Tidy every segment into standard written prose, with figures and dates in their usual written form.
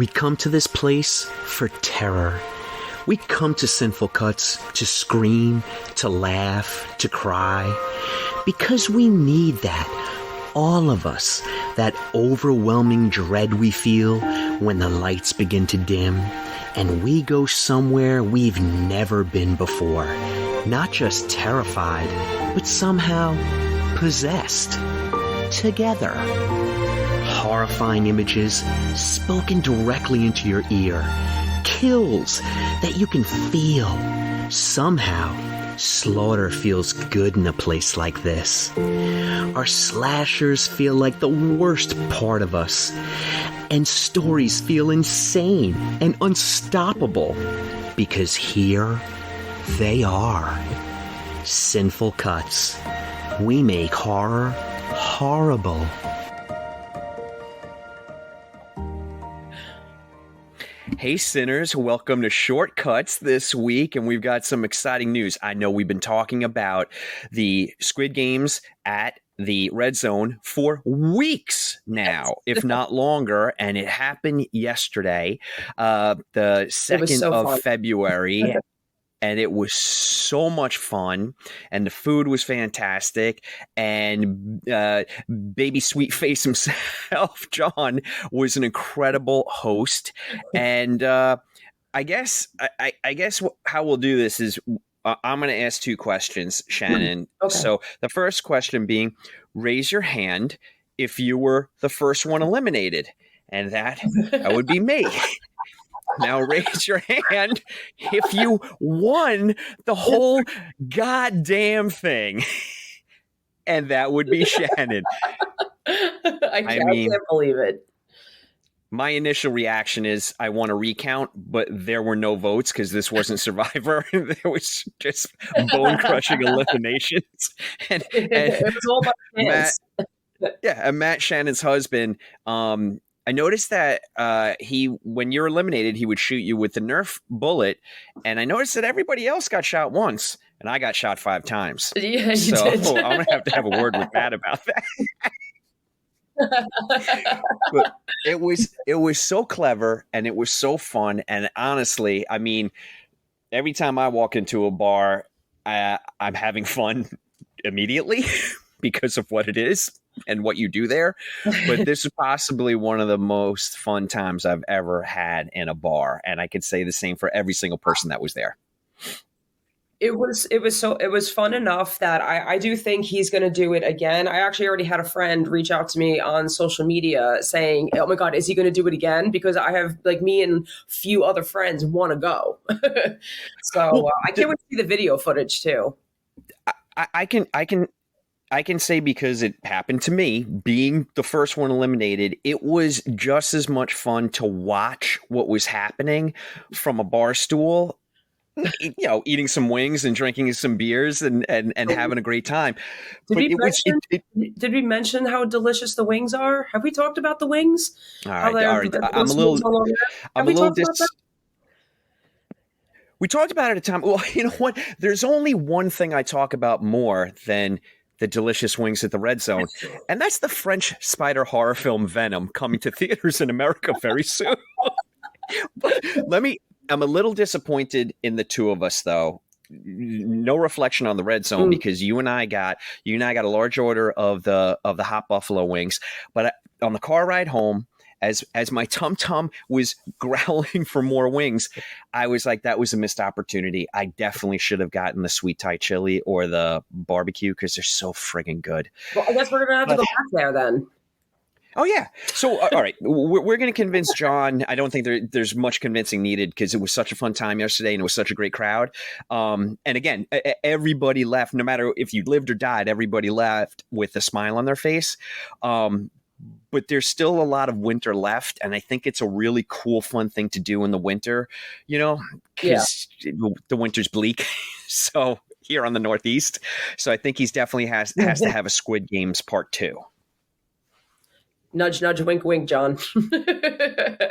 We come to this place for terror. We come to Sinful Cuts to scream, to laugh, to cry. Because we need that. All of us. That overwhelming dread we feel when the lights begin to dim and we go somewhere we've never been before. Not just terrified, but somehow possessed. Together. Horrifying images spoken directly into your ear. Kills that you can feel. Somehow, slaughter feels good in a place like this. Our slashers feel like the worst part of us. And stories feel insane and unstoppable. Because here, they are. Sinful Cuts. We make horror horrible. Hey sinners, welcome to Shortcuts this week, and we've got some exciting news. I know we've been talking about the Squid Games at the Red Zone for weeks now, if not longer, and it happened yesterday, the 2nd of February. And it was so much fun, and the food was fantastic, and baby sweet face himself, John, was an incredible host. And I guess how we'll do this is I'm going to ask two questions, Shannon. Okay. So the first question being, raise your hand if you were the first one eliminated, and that would be me. Now raise your hand if you won the whole goddamn thing. And that would be Shannon. I can't believe it. My initial reaction is I want to recount, but there were no votes because this wasn't Survivor. There was just bone-crushing eliminations. And it was all about Matt, and Matt, Shannon's husband, I noticed that when you're eliminated, he would shoot you with the Nerf bullet, and I noticed that everybody else got shot once, and I got shot 5 times. Yeah, you so did. I'm gonna have a word with Matt about that. But it was so clever, and it was so fun, and honestly, I mean, every time I walk into a bar, I'm having fun immediately because of what it is and what you do there. But this is possibly one of the most fun times I've ever had in a bar. And I could say the same for every single person that was there. It was fun enough that I do think he's going to do it again. I actually already had a friend reach out to me on social media saying, oh my God, is he going to do it again? Because I have, like, me and a few other friends want to go. So I can't wait to see the video footage too. I can say, because it happened to me, being the first one eliminated, it was just as much fun to watch what was happening from a bar stool, eating some wings and drinking some beers and having a great time. Did we mention how delicious the wings are? Have we talked about the wings? All right. I'm a little We talked about it at a time. Well, you know what? There's only one thing I talk about more than the delicious wings at the Red Zone, and that's the French spider horror film Venom, coming to theaters in America very soon. But I'm a little disappointed in the two of us, though. No reflection on the Red Zone, because you and I got a large order of the hot buffalo wings, but on the car ride home, as my tum-tum was growling for more wings, I was like, that was a missed opportunity. I definitely should have gotten the sweet Thai chili or the barbecue, because they're so friggin' good. Well, I guess we're going to have to go back there then. Oh, yeah. So, all right, we're going to convince John. I don't think there's much convincing needed, because it was such a fun time yesterday and it was such a great crowd. And again, everybody left, no matter if you lived or died, everybody left with a smile on their face. But there's still a lot of winter left, and I think it's a really cool, fun thing to do in the winter, because the winter's bleak. So here on the Northeast, so I think he's definitely has to have a Squid Games Part 2. Nudge, nudge, wink, wink, John.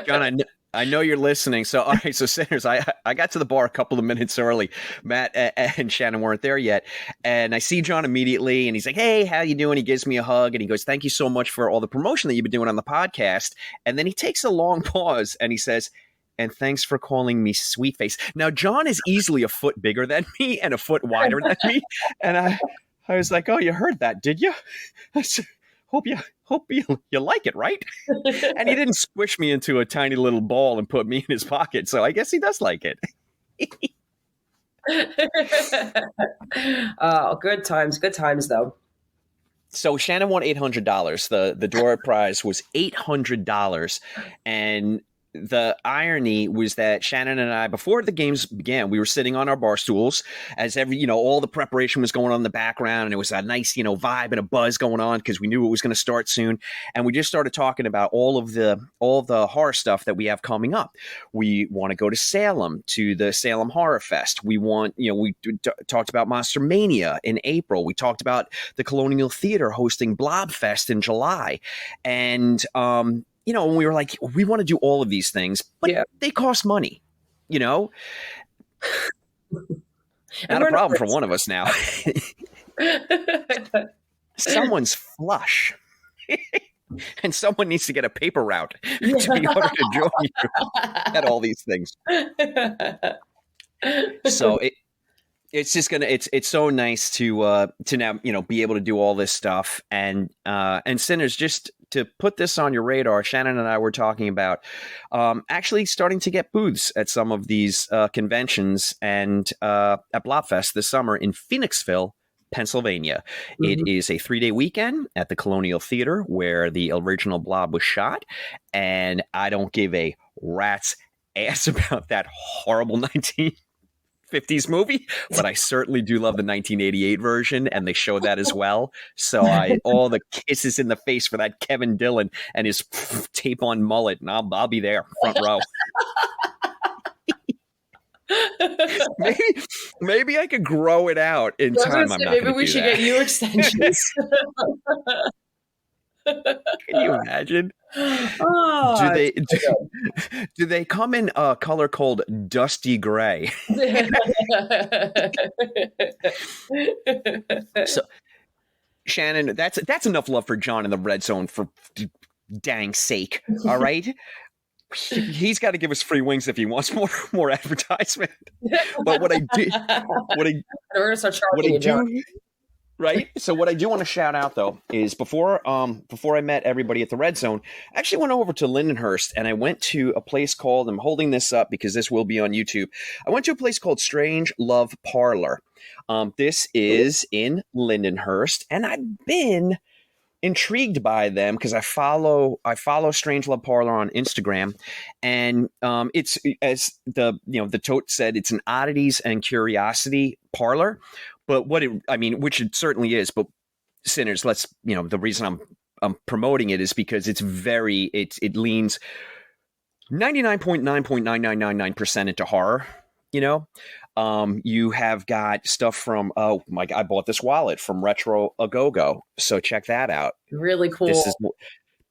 John, I know you're listening. So, all right. So, sinners, I got to the bar a couple of minutes early. Matt and Shannon weren't there yet. And I see John immediately and he's like, hey, how you doing? He gives me a hug and he goes, thank you so much for all the promotion that you've been doing on the podcast. And then he takes a long pause and he says, and thanks for calling me sweet face. Now, John is easily a foot bigger than me and a foot wider than me. And I was like, oh, you heard that, did you? I said, hope you like it, right? And he didn't squish me into a tiny little ball and put me in his pocket. So I guess he does like it. Oh, good times though. So Shannon won $800. The door prize was $800. And the irony was that Shannon and I, before the games began, we were sitting on our bar stools as all the preparation was going on in the background, and it was a nice, vibe and a buzz going on because we knew it was going to start soon. And we just started talking about all of the horror stuff that we have coming up. We want to go to Salem, to the Salem Horror Fest. We want, we talked about Monster Mania in April. We talked about the Colonial Theater hosting Blobfest in July. And, and we were like, we want to do all of these things, but they cost money, Not a problem for one of us now. Someone's flush. And someone needs to get a paper route to be able to join you at all these things. So it's just it's so nice to now be able to do all this stuff and sinners, just to put this on your radar. Shannon and I were talking about actually starting to get booths at some of these conventions and at Blobfest this summer in Phoenixville, Pennsylvania. Mm-hmm. It is a 3-day weekend at the Colonial Theater where the original Blob was shot, and I don't give a rat's ass about that horrible 1950s movie, but I certainly do love the 1988 version, and they show that as well. So all the kisses in the face for that Kevin Dillon and his tape-on mullet, and I'll be there, front row. maybe I could grow it out in time. Maybe we should get you extensions. Can you imagine? Oh, do they come in a color called dusty gray? So, Shannon, that's enough love for John in the red zone, for dang sake. All right. He's got to give us free wings if he wants more advertisement. But what I do, right? So what I do want to shout out, though, is before I met everybody at the Red Zone, I actually went over to Lindenhurst and I went to a place called, I'm holding this up because this will be on YouTube. I went to a place called Strange Love Parlor. This is in Lindenhurst, and I've been intrigued by them because I follow Strange Love Parlor on Instagram, and it's, as the tote said, it's an oddities and curiosity parlor. But which it certainly is, but sinners, the reason I'm promoting it is because it leans 99.9.9999% into horror. You have got stuff from, I bought this wallet from Retro Agogo, so check that out. Really cool.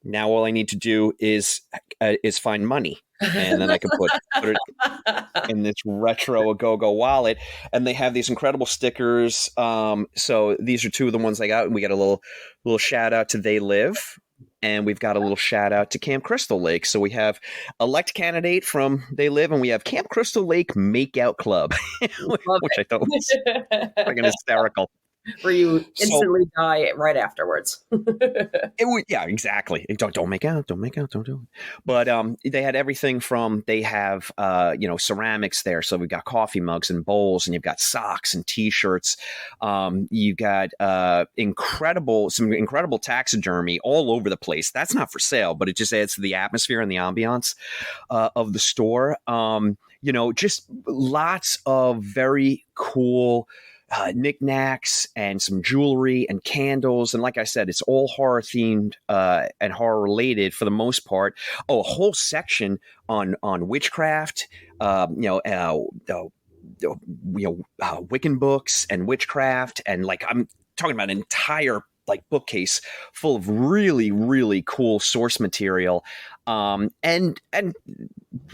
Now all I need to do is find money, and then I can put it in this Retro Agogo wallet. And they have these incredible stickers. So these are two of the ones I got, and we got a little shout out to They Live, and we've got a little shout out to Camp Crystal Lake. So we have elect candidate from They Live, and we have Camp Crystal Lake Makeout Club, which I thought was fucking hysterical. Where you instantly die right afterwards. Yeah, exactly. Don't make out. Don't do it. But they had everything from, they have ceramics there. So we've got coffee mugs and bowls, and you've got socks and T-shirts. You've got some incredible taxidermy all over the place. That's not for sale, but it just adds to the atmosphere and the ambiance of the store. Just lots of very cool knickknacks and some jewelry and candles, and like I said, it's all horror themed and horror related for the most part. A whole section on witchcraft, Wiccan books and witchcraft, and I'm talking about an entire bookcase full of really, really cool source material, and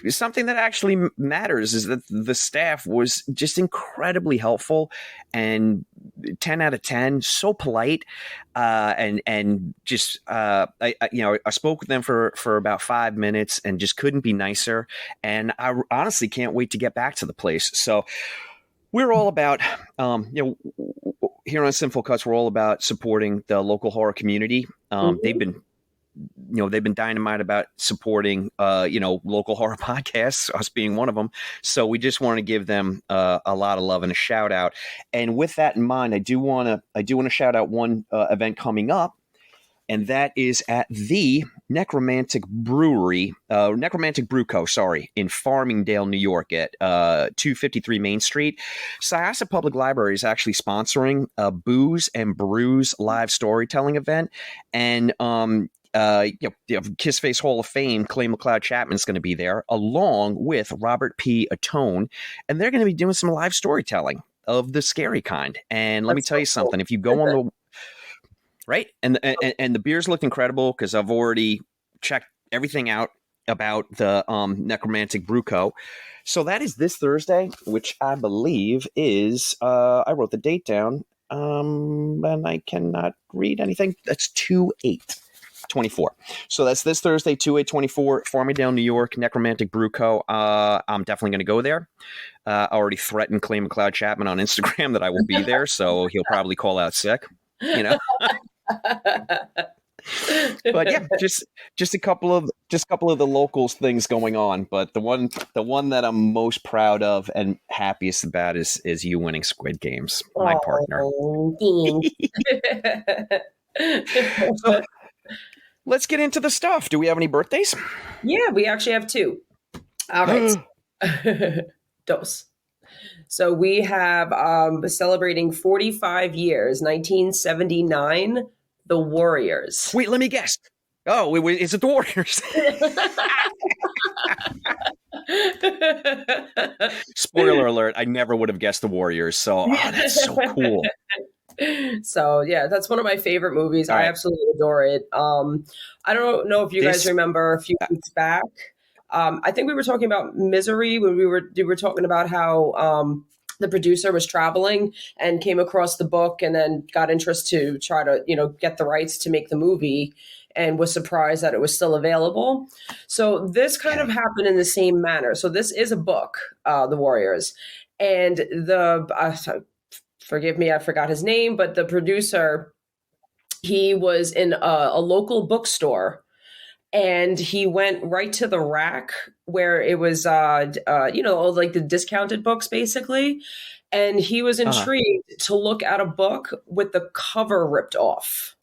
something that actually matters is that the staff was just incredibly helpful and 10 out of 10, so polite. And just, I spoke with them for about 5 minutes and just couldn't be nicer. And I honestly can't wait to get back to the place. So we're all about, here on Sinful Cuts, we're all about supporting the local horror community. They've been dynamite about supporting, local horror podcasts, us being one of them. So we just want to give them a lot of love and a shout out. And with that in mind, I do want to shout out one event coming up, and that is at the Necromantic Brew Co. In Farmingdale, New York, at 253 Main Street. Syosset Public Library is actually sponsoring a Booze and Brews live storytelling event, and Kiss Face Hall of Fame, Clay McLeod Chapman is going to be there, along with Robert P. Atone, and they're going to be doing some live storytelling of the scary kind. And let me tell you something: if you go on the right, and the beers looked incredible because I've already checked everything out about the Necromantic Brew Co. So that is this Thursday, which I believe is I wrote the date down, and I cannot read anything. That's 2/8/24. So that's this Thursday, 2/8/24, Farmingdale, New York, Necromantic Brew Co. I'm definitely going to go there. I already threatened Clay McLeod Chapman on Instagram that I will be there, so he'll probably call out sick. But yeah, just a couple of the locals things going on. But the one that I'm most proud of and happiest about is you winning Squid Games, my partner. So, let's get into the stuff. Do we have any birthdays? Yeah, we actually have 2. All right. Dos. So we have celebrating 45 years, 1979, The Warriors. Wait, let me guess. Oh, is it The Warriors? Spoiler alert, I never would have guessed The Warriors. So that's so cool. So yeah, that's one of my favorite movies. All right. I absolutely adore it. I don't know if you guys remember a few weeks back. I think we were talking about Misery when we were talking about how the producer was traveling and came across the book and then got interest to try to, get the rights to make the movie, and was surprised that it was still available. So this kind of happened in the same manner. So this is a book, The Warriors, and forgive me, I forgot his name, but the producer, he was in a local bookstore, and he went right to the rack where it was, like the discounted books, basically. And he was intrigued to look at a book with the cover ripped off.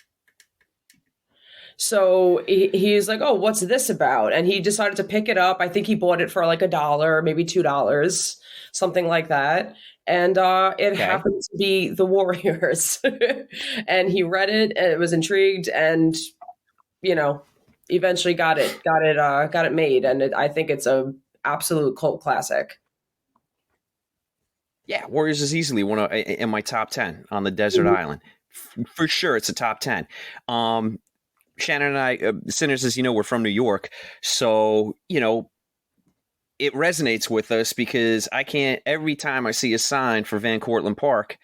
So he's like, oh, what's this about? And he decided to pick it up. I think he bought it for like $1, maybe $2, something like that. And it happened to be The Warriors. And he read it and was intrigued, and, eventually got it made. And I think it's a absolute cult classic. Yeah, Warriors is easily one in my top 10 on the desert island. For sure, it's a top 10. Shannon and I, Sinners, as you know, we're from New York. So, it resonates with us because every time I see a sign for Van Cortlandt Park,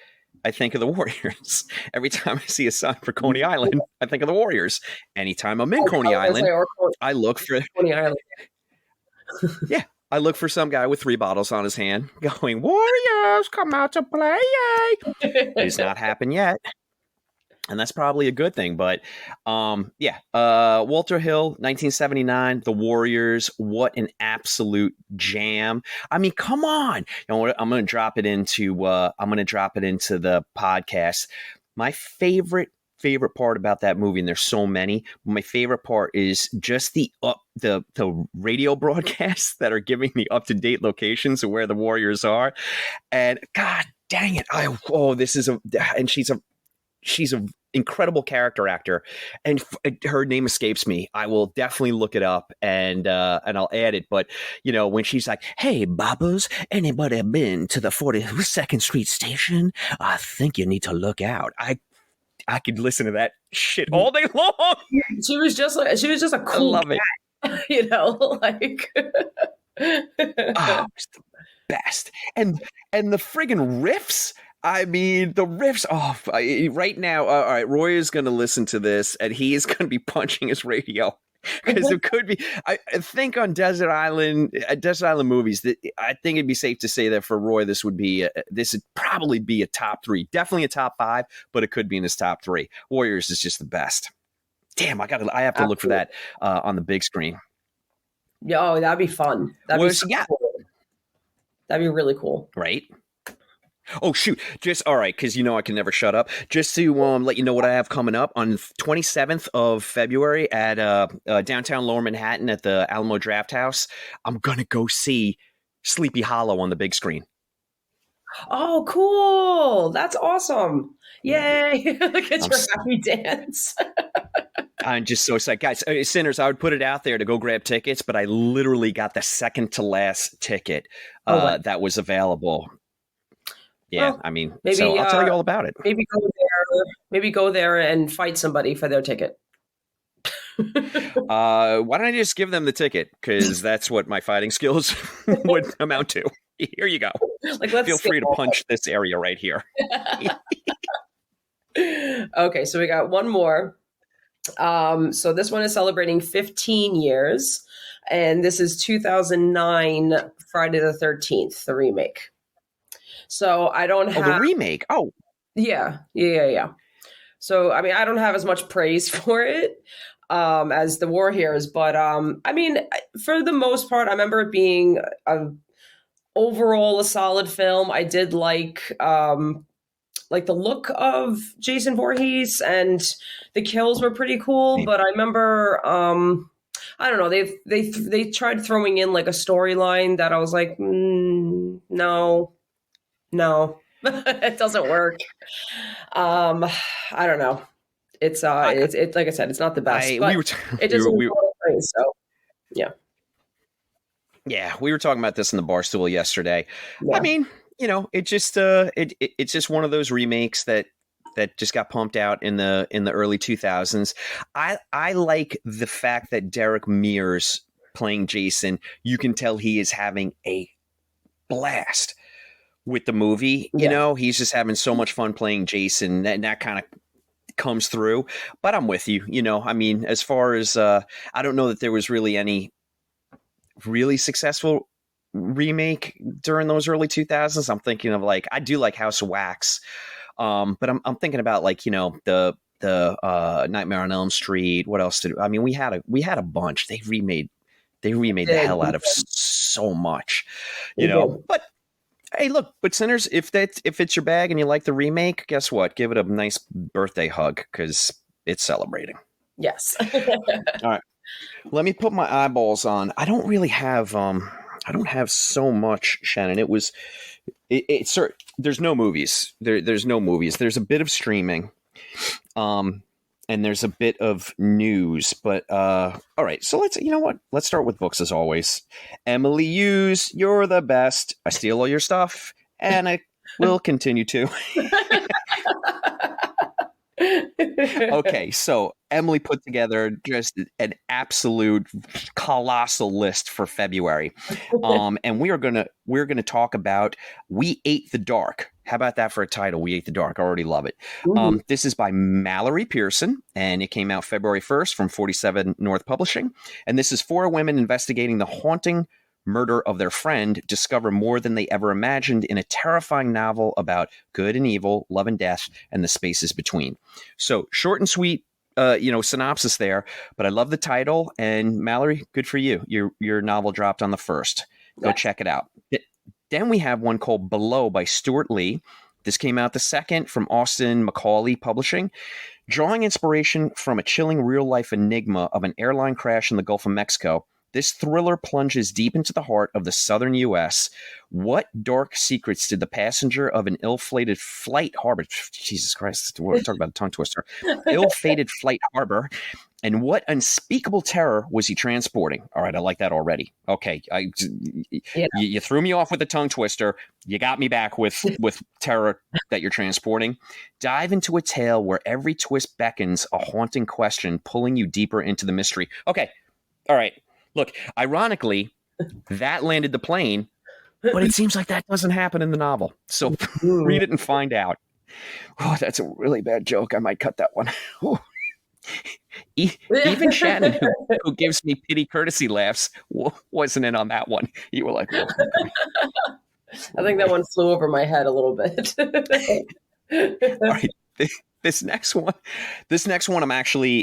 I think of the Warriors. Every time I see a sign for Coney Island, I think of the Warriors. Anytime I'm in Coney Island, I look for Coney Island. Yeah. I look for some guy with 3 bottles on his hand going, Warriors, come out to play. It's not happened yet. And that's probably a good thing. But Walter Hill, 1979, The Warriors. What an absolute jam. I mean, come on. I'm going to drop it into the podcast. My favorite part about that movie, and there's so many, but my favorite part is just the radio broadcasts that are giving the up-to-date locations of where the Warriors are. And God dang it. She's a incredible character actor, and her name escapes me. I will definitely look it up and I'll add it. But when she's like, "Hey, Bobbers, anybody been to the 42nd Street station? I think you need to look out." I could listen to that shit all day long. She was just a cool cat, like. Oh, it's the best. And the friggin' riffs. I mean, the riffs. Oh, right now. All right, Roy is going to listen to this, and he is going to be punching his radio because it could be. I think on Desert Island movies, that I think it'd be safe to say that for Roy, this would probably be a top 3, definitely a top 5, but it could be in his top 3. Warriors is just the best. Damn, I have to look for that on the big screen. Yeah, oh, that'd be fun. That'd be so cool. That'd be really cool. Right? Oh, shoot. Just, all right, because I can never shut up. Just to let you know what I have coming up on 27th of February at downtown Lower Manhattan at the Alamo Drafthouse, I'm going to go see Sleepy Hollow on the big screen. Oh, cool. That's awesome. Yay. Look at your happy dance. I'm just so excited. Guys, Sinners, I would put it out there to go grab tickets, but I literally got the second to last ticket that was available. Yeah, well, I mean, maybe, so I'll tell you all about it. Maybe go there and fight somebody for their ticket. Why don't I just give them the ticket? Because that's what my fighting skills would amount to. Here you go. Feel free to punch this area right here. Okay, so we got one more. So this one is celebrating 15 years, and this is 2009 Friday the 13th, the remake. So I don't have the remake. Oh, yeah. So I mean, I don't have as much praise for it as the Warriors, but I mean, for the most part, I remember it being overall a solid film. I did like the look of Jason Voorhees, and the kills were pretty cool. But I remember, I don't know, they tried throwing in like a storyline that I was like, no, it doesn't work. I don't know. It's it's like I said, it's not the best. It doesn't. So yeah. Yeah, we were talking about this in the bar stool yesterday. Yeah. I mean, it just it's just one of those remakes that just got pumped out in the early 2000s. I like the fact that Derek Mears playing Jason, you can tell he is having a blast with the movie. Yeah. He's just having so much fun playing Jason, and that kind of comes through. But I'm with you. I mean, as far as I don't know that there was really any really successful remake during those early 2000s. I'm thinking of I do like House of Wax, but I'm thinking about the Nightmare on Elm Street. What else I mean? We had a bunch. They remade the hell out of so much, But hey, look, but Sinners, if it's your bag and you like the remake, guess what? Give it a nice birthday hug because it's celebrating. Yes. All right. Let me put my eyeballs on. I don't really have so much, Shannon. There's no movies. There's no movies. There's a bit of streaming. And there's a bit of news, but all right. So let's start with books as always. Emily Hughes, you're the best. I steal all your stuff, and I will continue to. Okay, so Emily put together just an absolute colossal list for February, and we're gonna talk about We Ate the Dark. How about that for a title? We Ate the Dark. I already love it. This is by Mallory Pearson, and it came out February 1st from 47 North Publishing. And this is 4 women investigating the haunting murder of their friend discover more than they ever imagined in a terrifying novel about good and evil, love and death, and the spaces between. So short and sweet, synopsis there, but I love the title. And Mallory, good for you. Your novel dropped on the 1st. Go check it out. Then we have one called Below by Stuart Lee. This came out the 2nd from Austin Macaulay Publishing. Drawing inspiration from a chilling real-life enigma of an airline crash in the Gulf of Mexico, this thriller plunges deep into the heart of the southern U.S. What dark secrets did the passenger of an ill-fated flight harbor? Jesus Christ, we're talking about a tongue twister. Ill-fated flight harbor. And what unspeakable terror was he transporting? All right, I like that already. Okay, you threw me off with a tongue twister. You got me back with terror that you're transporting. Dive into a tale where every twist beckons a haunting question, pulling you deeper into the mystery. Okay, all right. Look, ironically, That landed the plane, but it seems like that doesn't happen in the novel. So read it and find out. Oh, that's a really bad joke. I might cut that one. Even Shannon, who gives me pity courtesy laughs, wasn't in on that one. You were like, oh, I think that one flew over my head a little bit. all right. This next one, I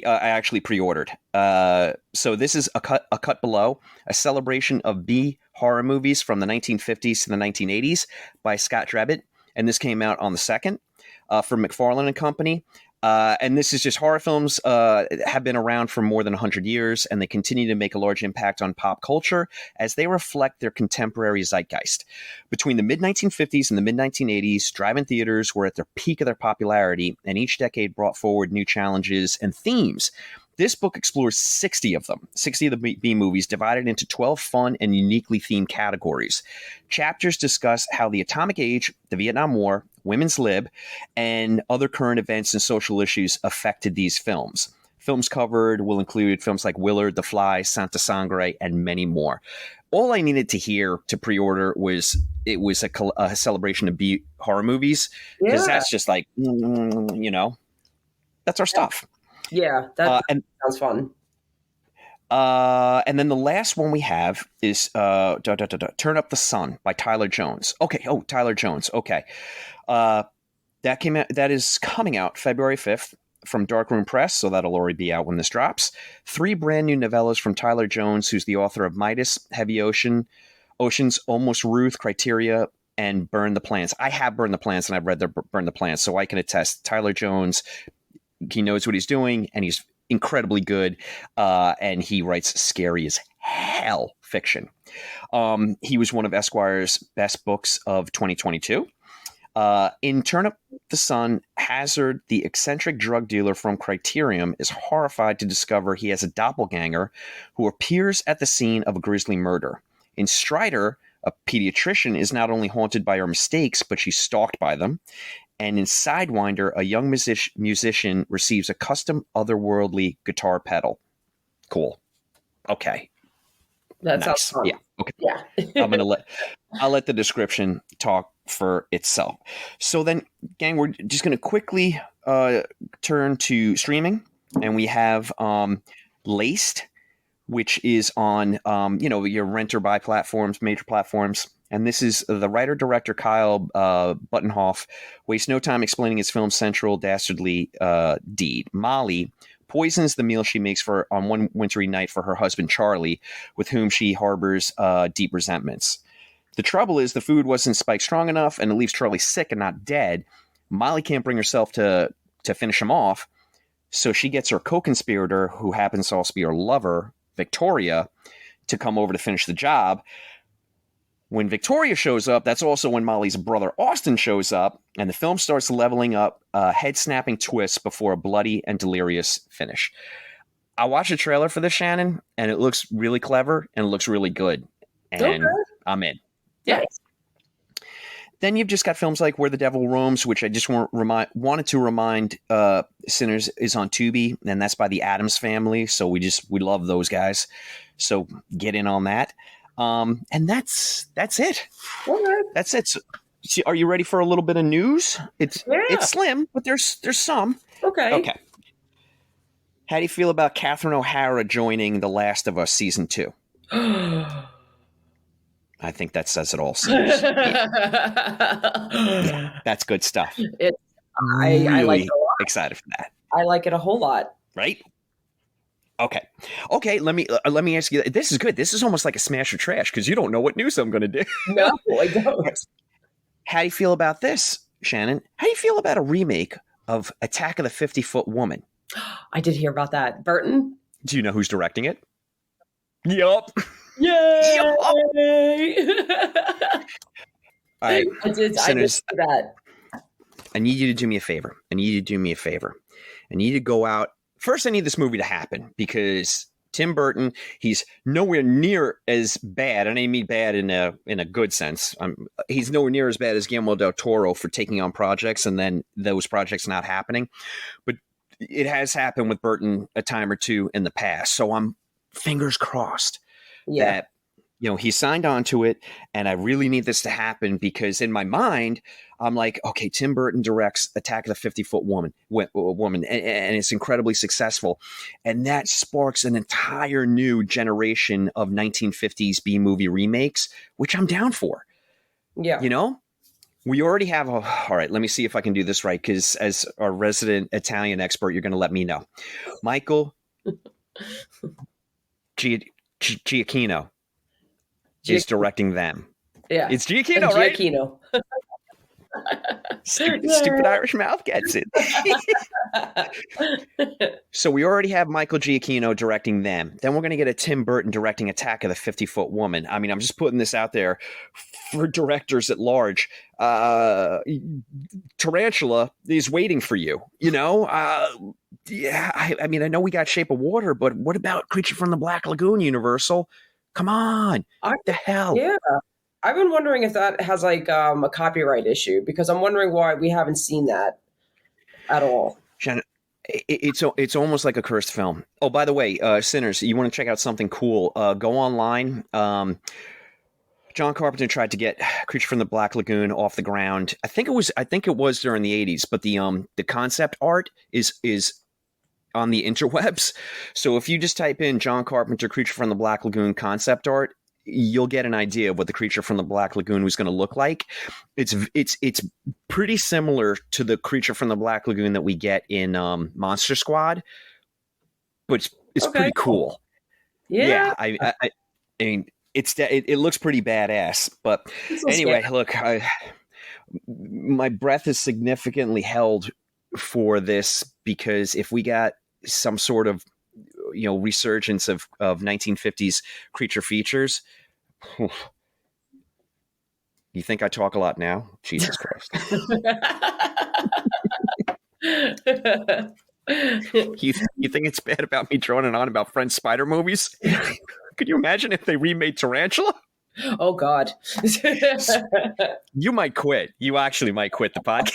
actually pre-ordered. So this is a cut below, a celebration of B horror movies from the 1950s to the 1980s by Scott Drebit, and this came out on the 2nd from McFarlane and Company. And this is just horror films have been around for more than 100 years, and they continue to make a large impact on pop culture as they reflect their contemporary zeitgeist. Between the mid-1950s and the mid-1980s, drive-in theaters were at their peak of their popularity, and each decade brought forward new challenges and themes. This book explores 60 of them, 60 of the B movies, divided into 12 fun and uniquely themed categories. Chapters discuss how the atomic age, the Vietnam War, women's lib, and other current events and social issues affected these films. Films covered will include films like Willard, The Fly, Santa Sangre, and many more. All I needed to hear to pre-order was it was a celebration of B horror movies, because that's just like, that's our stuff. Yeah, that sounds fun. And then the last one we have is Turn Up the Sun by Tyler Jones. Okay. Oh, Tyler Jones. Okay. That is coming out February 5th from Darkroom Press, so that'll already be out when this drops. 3 brand new novellas from Tyler Jones, who's the author of Midas, Heavy Oceans, Almost Ruth, Criteria, and Burn the Plants. I have Burn the Plants, and I've read Burn the Plants, so I can attest Tyler Jones, he knows what he's doing, and he's incredibly good, and he writes scary as hell fiction. He was one of Esquire's best books of 2022. In Turn Up the Sun, Hazard, the eccentric drug dealer from Criterion, is horrified to discover he has a doppelganger who appears at the scene of a grisly murder. In Strider, a pediatrician is not only haunted by her mistakes, but she's stalked by them. And in Sidewinder, a young musician receives a custom otherworldly guitar pedal. Cool. Okay. That sounds fun. Yeah. Okay. Yeah. I'll let the description talk for itself. So then, gang, we're just going to quickly turn to streaming, and we have Laced, which is on your rent or buy platforms, major platforms. And this is the writer-director Kyle Buttenhoff wastes no time explaining his film's central dastardly deed. Molly poisons the meal she makes on one wintry night for her husband Charlie, with whom she harbors deep resentments. The trouble is the food wasn't spiked strong enough, and it leaves Charlie sick and not dead. Molly can't bring herself to finish him off, so she gets her co-conspirator, who happens to also be her lover, Victoria, to come over to finish the job. When Victoria shows up, that's also when Molly's brother Austin shows up, and the film starts leveling up head-snapping twists before a bloody and delirious finish. I watched a trailer for this, Shannon, and it looks really clever, and it looks really good. And I'm in. Yeah. Nice. Then you've just got films like Where the Devil Roams, which I just wanted to remind sinners is on Tubi, and that's by the Addams Family, so we love those guys. So get in on that. And that's it. Okay. That's it. So, are you ready for a little bit of news? It's slim, but there's some. Okay. How do you feel about Catherine O'Hara joining The Last of Us season 2? I think that says it all. Yeah, that's good stuff. I like it a lot. Excited for that. I like it a whole lot. Right? Okay. Let me ask you. This is good. This is almost like a smash or trash because you don't know what news I'm going to do. No, I don't. How do you feel about this, Shannon? How do you feel about a remake of Attack of the 50-Foot Woman? I did hear about that. Burton? Do you know who's directing it? Yup. Yay! All right. I did see that. I need you to do me a favor. I need to go out. First, I need this movie to happen because Tim Burton, he's nowhere near as bad, and I mean bad in a good sense. He's nowhere near as bad as Guillermo del Toro for taking on projects and then those projects not happening. But it has happened with Burton a time or two in the past. So I'm fingers crossed that, he signed on to it, and I really need this to happen because in my mind, I'm like, okay, Tim Burton directs Attack of the 50-Foot Woman, and it's incredibly successful. And that sparks an entire new generation of 1950s B-movie remakes, which I'm down for. Yeah. We already have all right, let me see if I can do this right, because as our resident Italian expert, you're going to let me know. Michael Giacchino is directing them. Yeah. It's Giacchino, right? Giacchino. Stupid Irish mouth gets it. So we already have Michael Giacchino directing them. Then we're going to get a Tim Burton directing Attack of the 50-Foot Woman. I mean, I'm just putting this out there for directors at large. Tarantula is waiting for you, Yeah, I mean, I know we got Shape of Water, but what about Creature from the Black Lagoon, Universal? Come on. What the hell? Yeah. I've been wondering if that has like a copyright issue, because I'm wondering why we haven't seen that at all. Shannon, it's almost like a cursed film. Oh, by the way, Sinners, you want to check out something cool? Go online. John Carpenter tried to get Creature from the Black Lagoon off the ground. I think it was during the 80s, but the concept art is on the interwebs. So if you just type in John Carpenter Creature from the Black Lagoon concept art, you'll get an idea of what the Creature from the Black Lagoon was going to look like. It's pretty similar to the Creature from the Black Lagoon that we get in Monster Squad, but it's pretty cool. Yeah. I mean, it looks pretty badass. But anyway, look, my breath is significantly held for this, because if we got some sort of resurgence of 1950s creature features. You think I talk a lot now? Jesus Christ. You think it's bad about me droning on about French spider movies? Could you imagine if they remade Tarantula? Oh, God. You might quit. You actually might quit the podcast.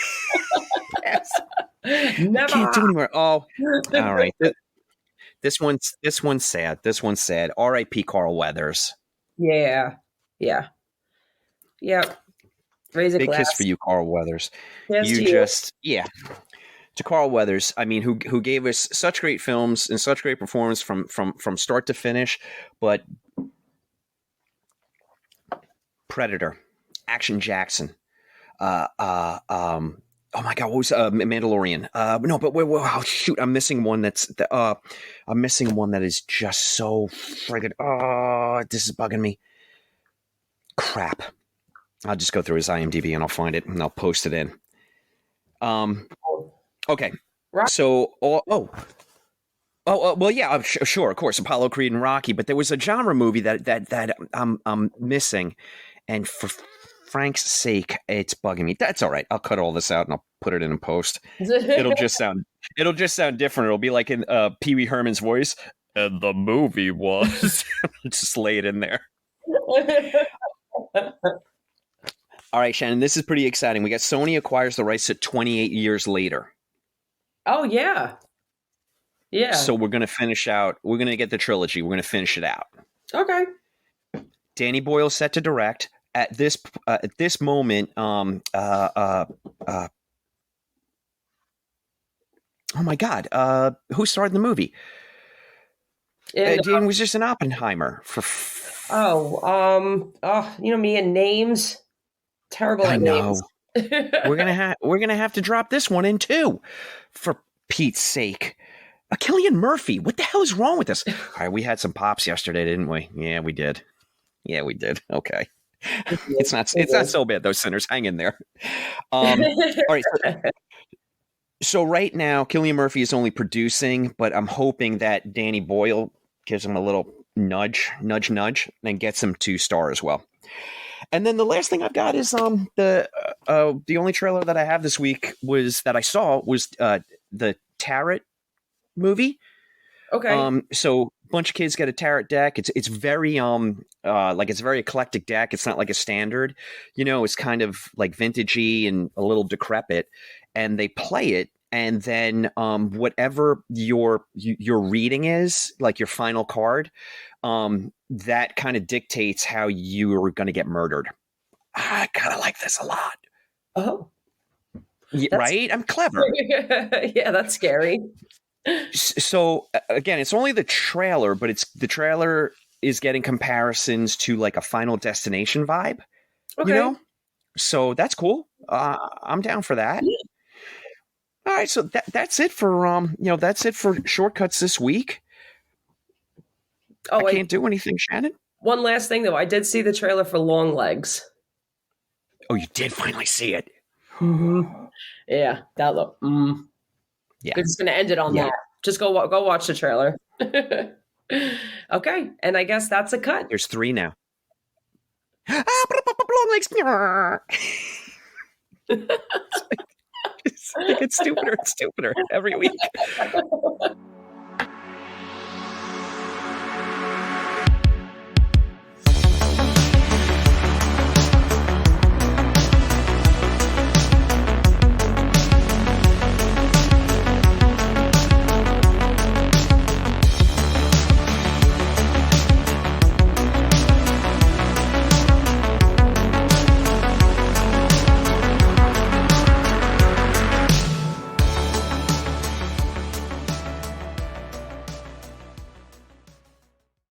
Never. I can't do anymore. Oh, all right. This one's sad. This one's sad. R.I.P. Carl Weathers. Yeah. Raise a Big glass. kiss for you, Carl Weathers. Yes, To Carl Weathers. I mean, who gave us such great films and such great performance from start to finish. But Predator, Action Jackson, oh my God, what was Mandalorian? No, but oh, shoot, I'm missing one that is just so friggin'. Oh, this is bugging me. Crap. I'll just go through his IMDb and I'll find it and I'll post it in. Okay. So, well, yeah, sure, of course, Apollo Creed and Rocky, but there was a genre movie that I'm missing, and for Frank's sake, it's bugging me. That's all right. I'll cut all this out and I'll put it in post. It'll just sound different. It'll be like in Pee Wee Herman's voice. And the movie was just lay it in there. All right, Shannon, this is pretty exciting. We got Sony acquires the rights to 28 years later. Oh, yeah. Yeah. So we're going to finish out. We're going to get the trilogy. We're going to finish it out. Okay. Danny Boyle set to direct. At this moment, oh my God, who starred in the movie? Dan was just an Oppenheimer for. Me and names. Terrible at names. we're gonna have to drop this one in too, for Pete's sake. Cillian Murphy, what the hell is wrong with us? All right, we had some pops yesterday, didn't we? Yeah, we did. Okay. It's not so bad, those Sinners. Hang in there. All right. So right now, Cillian Murphy is only producing, but I'm hoping that Danny Boyle gives him a little nudge, and gets him to star as well. And then the last thing I've got is the only trailer that I have this week was the Tarot movie. Okay. So a bunch of kids get a tarot deck. It's very it's a very eclectic deck. It's not like a standard, it's kind of like vintagey and a little decrepit, and they play it and then whatever your reading is, like your final card, that kind of dictates how you are going to get murdered. I kind of like this a lot. Oh, right? I'm clever. Yeah, that's scary. So again, it's only the trailer, but the trailer is getting comparisons to like a Final Destination vibe. Okay. You know, so that's cool. I'm down for that. Yeah. All right, so that's it for that's it for shortcuts this week. Oh, I can't do anything, Shannon. One last thing though, I did see the trailer for Long Legs. Oh, you did finally see it. Mm-hmm. Yeah, that look. Yeah, it's going to end it on that. Just go watch the trailer. Okay, and I guess that's a cut. There's 3 now. Long legs. It's stupider and stupider every week.